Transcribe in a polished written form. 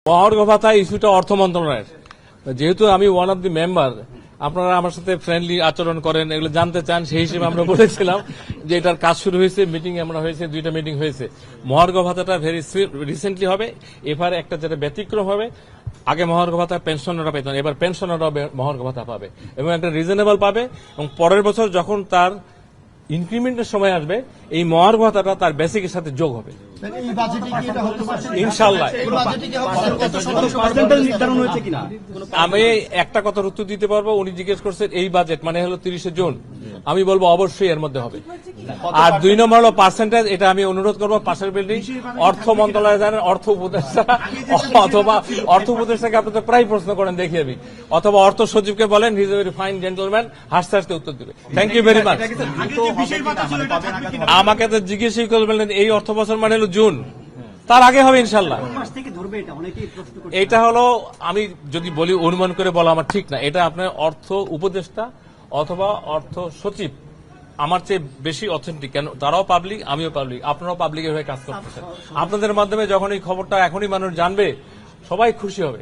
মহার্ঘ ভাতা ইস্যুটা অর্থ মন্ত্রণালয়ের, যেহেতু আমি ওয়ান অফ দি মেম্বার, আপনারা আমার সাথে ফ্রেন্ডলি আচরণ করেন, এগুলো জানতে চান, সেই হিসেবে আমরা বলেছিলাম যে এটার কাজ শুরু হয়েছে, মিটিং আমরা হয়েছে, 2টা মিটিং হয়েছে। মহার্ঘ ভাতাটা ভেরি রিসেন্টলি হবে। এবারে একটা যেটা ব্যতিক্রম হবে, আগে মহার্ঘ ভাতা পেনশনাররা পেতেন, এবার পেনশনাররাও মহার্ঘ ভাতা পাবে এবং একটা রিজনেবল পাবে, এবং পরের বছর যখন তার ইনক্রিমেন্টের সময় আসবে এই মহার্ঘ ভাতাটা তার বেসিকের সাথে যোগ হবে ইনশাল্লাহ। আমি একটা কথার উত্তর দিতে পারবো, উনি জিজ্ঞেস করছেন এই বাজেট মানে হলো 30শে জুন, আমি বলবো অবশ্যই এর মধ্যে হবে। আর 2 নম্বর হলো পার্সেন্টেজ, এটা আমি অনুরোধ করবো পাশের বিল্ডিং অর্থ মন্ত্রণালয় জানেন, অর্থ উপদেষ্টা অথবা অর্থ উপদেষ্টাকে আপনি তো প্রায় প্রশ্ন করেন দেখি আমি, অথবা অর্থ সচিবকে বলেন, he is a very fine gentleman, হাসতে হাসতে উত্তর দেবে। Thank you very much. আমাকে তো জিজ্ঞেসই করবেন এই অর্থ বছর মানে হলো জুন, তার আগে হবে ইনশাল্লাহ। এটা হলো আমি যদি বলি অনুমান করে বলা আমার ঠিক না, এটা আপনার অর্থ উপদেষ্টা অথবা অর্থ সচিব আমার চেয়ে বেশি অথেন্টিক, কেন তারাও পাবলিক, আমিও পাবলিক, আপনারাও পাবলিকের হয়ে কাজ করতেছেন। আপনাদের মাধ্যমে যখন এই খবরটা এখনই মানুষ জানবে, সবাই খুশি হবে।